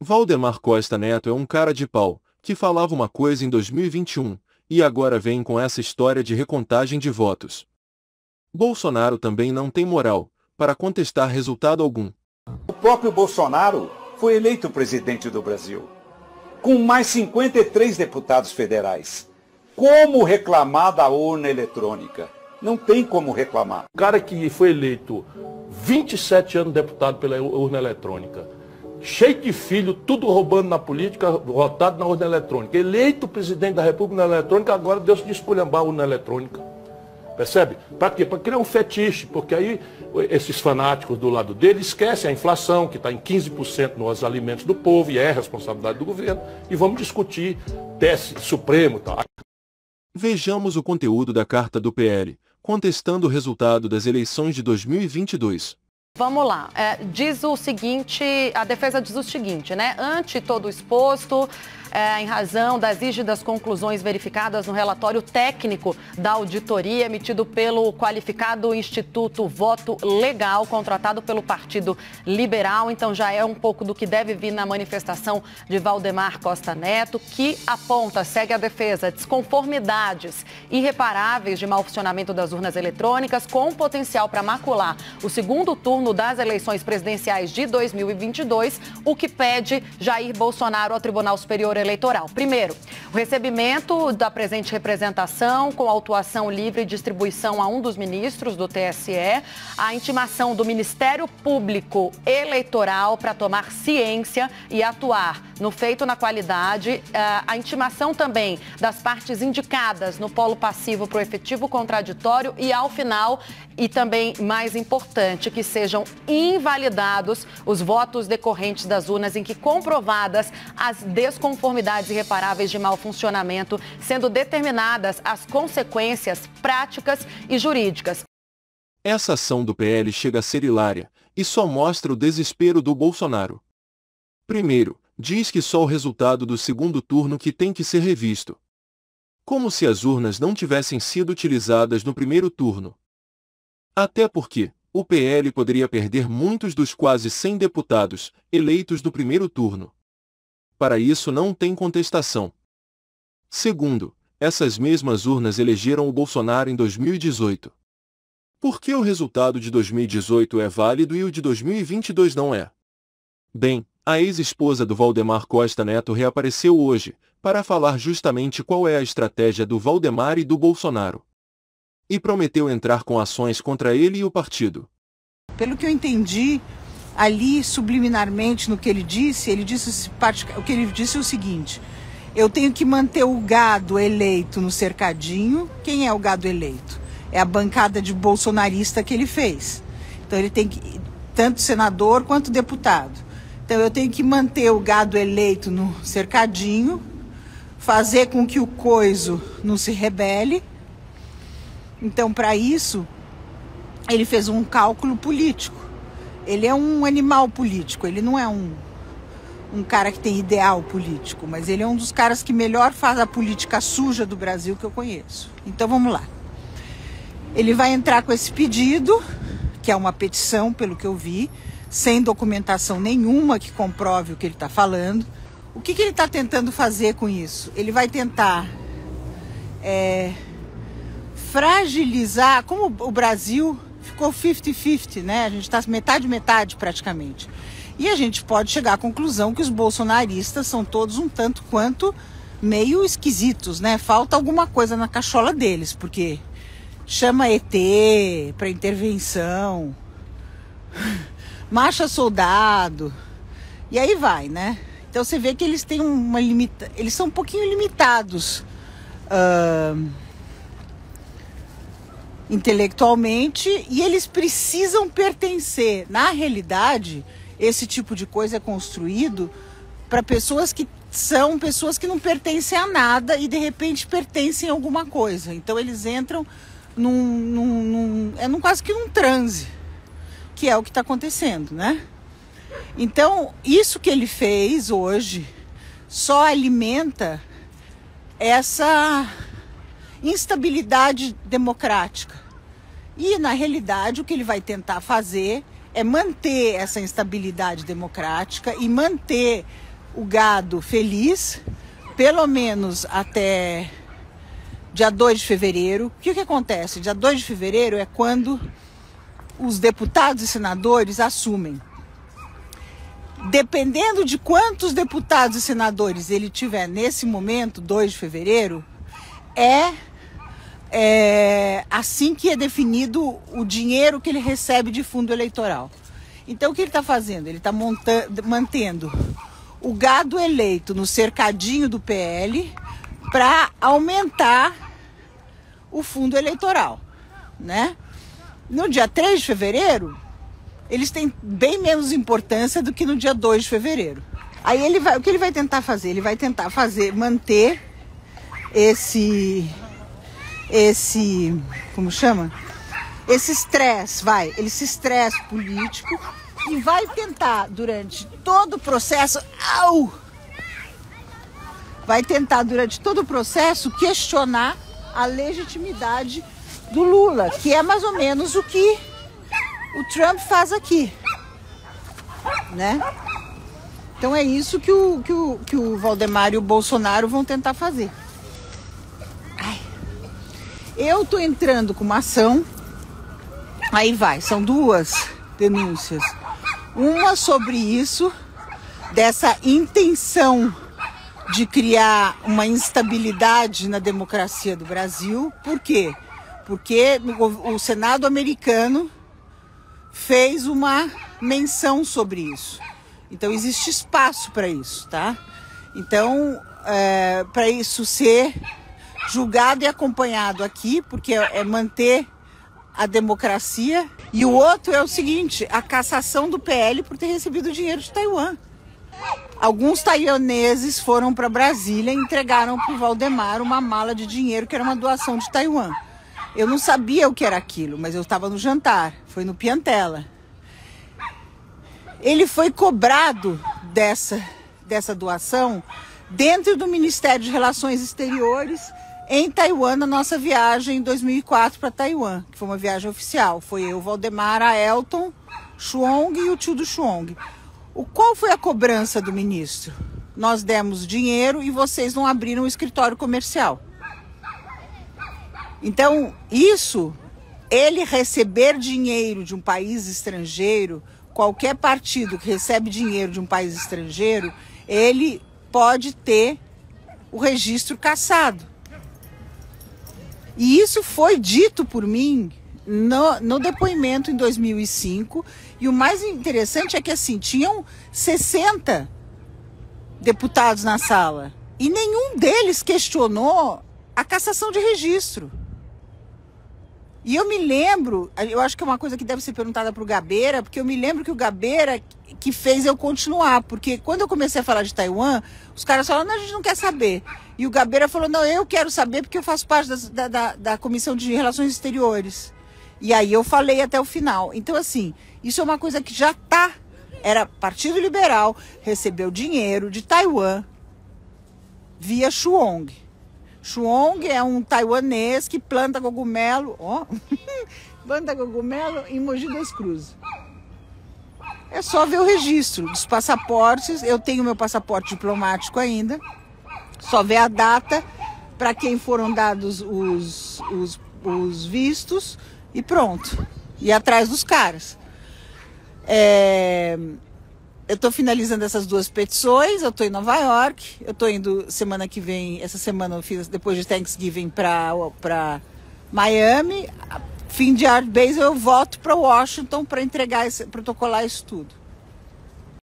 Valdemar Costa Neto é um cara de pau, que falava uma coisa em 2021, e agora vem com essa história de recontagem de votos. Bolsonaro também não tem moral para contestar resultado algum. O próprio Bolsonaro foi eleito presidente do Brasil, com mais 53 deputados federais. Como reclamar da urna eletrônica? Não tem como reclamar. O cara que foi eleito 27 anos deputado pela urna eletrônica, cheio de filho, tudo roubando na política, votado na urna eletrônica, eleito presidente da República na eletrônica, agora Deus se desculhambar a urna eletrônica. Percebe? Para quê? Para criar um fetiche, porque aí esses fanáticos do lado dele esquecem a inflação, que está em 15% nos alimentos do povo, e é responsabilidade do governo, e vamos discutir TSE Supremo e tal. Vejamos o conteúdo da carta do PL, contestando o resultado das eleições de 2022. Vamos lá. Diz o seguinte, a defesa diz o seguinte, né? Ante todo o exposto, em razão das rígidas conclusões verificadas no relatório técnico da auditoria emitido pelo qualificado Instituto Voto Legal, contratado pelo Partido Liberal, então já é um pouco do que deve vir na manifestação de Valdemar Costa Neto, que aponta, segue a defesa, desconformidades irreparáveis de mau funcionamento das urnas eletrônicas, com potencial para macular o segundo turno das eleições presidenciais de 2022, o que pede Jair Bolsonaro ao Tribunal Superior Eleitoral. Primeiro, o recebimento da presente representação com autuação livre e distribuição a um dos ministros do TSE, a intimação do Ministério Público Eleitoral para tomar ciência e atuar no feito na qualidade, a intimação também das partes indicadas no polo passivo para o efetivo contraditório e, ao final, e também mais importante, que sejam invalidados os votos decorrentes das urnas em que comprovadas as desconformidades irreparáveis de mau funcionamento, sendo determinadas as consequências práticas e jurídicas. Essa ação do PL chega a ser hilária e só mostra o desespero do Bolsonaro. Primeiro, diz que só o resultado do segundo turno que tem que ser revisto. Como se as urnas não tivessem sido utilizadas no primeiro turno. Até porque o PL poderia perder muitos dos quase 100 deputados eleitos no primeiro turno. Para isso não tem contestação. Segundo, essas mesmas urnas elegeram o Bolsonaro em 2018. Por que o resultado de 2018 é válido e o de 2022 não é? Bem, a ex-esposa do Valdemar Costa Neto reapareceu hoje, para falar justamente qual é a estratégia do Valdemar e do Bolsonaro. E prometeu entrar com ações contra ele e o partido. Pelo que eu entendi, ali subliminarmente no que ele disse o que ele disse é o seguinte: eu tenho que manter o gado eleito no cercadinho. Quem é o gado eleito? É a bancada de bolsonarista que ele fez. Então ele tem que, tanto senador quanto deputado. Então eu tenho que manter o gado eleito no cercadinho, fazer com que o coiso não se rebele. Então, para isso, ele fez um cálculo político. Ele é um animal político, ele não é um cara que tem ideal político, mas ele é um dos caras que melhor faz a política suja do Brasil que eu conheço. Então, vamos lá. Ele vai entrar com esse pedido, que é uma petição, pelo que eu vi, sem documentação nenhuma que comprove o que ele está falando. O que ele está tentando fazer com isso? Ele vai tentar fragilizar, como o Brasil ficou 50-50, né? A gente está metade praticamente. E a gente pode chegar à conclusão que os bolsonaristas são todos um tanto quanto meio esquisitos, né? Falta alguma coisa na cachola deles, porque chama ET para intervenção, marcha soldado, e aí vai, né? Então você vê que eles têm eles são um pouquinho limitados intelectualmente, e eles precisam pertencer. Na realidade, esse tipo de coisa é construído para pessoas que são pessoas que não pertencem a nada e de repente pertencem a alguma coisa. Então eles entram quase que num transe, que é o que está acontecendo, né? Então, isso que ele fez hoje só alimenta essa instabilidade democrática. E, na realidade, o que ele vai tentar fazer é manter essa instabilidade democrática e manter o gado feliz, pelo menos até dia 2 de fevereiro. O que acontece? Dia 2 de fevereiro é quando os deputados e senadores assumem. Dependendo de quantos deputados e senadores ele tiver nesse momento, 2 de fevereiro, é assim que é definido o dinheiro que ele recebe de fundo eleitoral. Então o que ele está fazendo? Ele está mantendo o gado eleito no cercadinho do PL para aumentar o fundo eleitoral, né? No dia 3 de fevereiro, eles têm bem menos importância do que no dia 2 de fevereiro. Aí o que ele vai tentar fazer? Ele vai tentar manter esse como chama? Esse estresse, esse estresse político, e vai tentar durante todo o processo, questionar a legitimidade do Lula, que é mais ou menos o que o Trump faz aqui, né? Então é isso que o Valdemar e o Bolsonaro vão tentar fazer. Eu estou entrando com uma ação, são 2 denúncias. Uma sobre isso, dessa intenção de criar uma instabilidade na democracia do Brasil. Por quê? Porque o Senado americano fez uma menção sobre isso. Então existe espaço para isso, tá? Então, para isso ser julgado e acompanhado aqui, porque é manter a democracia. E o outro é o seguinte, a cassação do PL por ter recebido dinheiro de Taiwan. Alguns taiwaneses foram para Brasília e entregaram para o Valdemar uma mala de dinheiro que era uma doação de Taiwan. Eu não sabia o que era aquilo, mas eu estava no jantar, foi no Piantella. Ele foi cobrado dessa doação dentro do Ministério de Relações Exteriores em Taiwan, na nossa viagem em 2004 para Taiwan, que foi uma viagem oficial. Foi eu, Valdemar, a Elton, Chuong e o tio do Chuong. Qual foi a cobrança do ministro? Nós demos dinheiro e vocês não abriram o escritório comercial. Então, ele receber dinheiro de um país estrangeiro, qualquer partido que recebe dinheiro de um país estrangeiro, ele pode ter o registro cassado. E isso foi dito por mim no depoimento em 2005. E o mais interessante é que assim, tinham 60 deputados na sala e nenhum deles questionou a cassação de registro. E eu me lembro, eu acho que é uma coisa que deve ser perguntada para o Gabeira, porque eu me lembro que o Gabeira que fez eu continuar, porque quando eu comecei a falar de Taiwan, os caras falaram, não, a gente não quer saber. E o Gabeira falou, não, eu quero saber porque eu faço parte da Comissão de Relações Exteriores. E aí eu falei até o final. Então, assim, isso é uma coisa que já era Partido Liberal, recebeu dinheiro de Taiwan via Chuong. Chuong é um taiwanês que planta cogumelo, planta cogumelo em Mogi das Cruzes. É só ver o registro dos passaportes. Eu tenho meu passaporte diplomático ainda. Só ver a data para quem foram dados os vistos e pronto. E atrás dos caras. Eu estou finalizando essas 2 petições, eu estou em Nova York, eu estou indo semana que vem, essa semana eu fiz depois de Thanksgiving para Miami. Fim de Art Basel eu volto para Washington para protocolar isso tudo.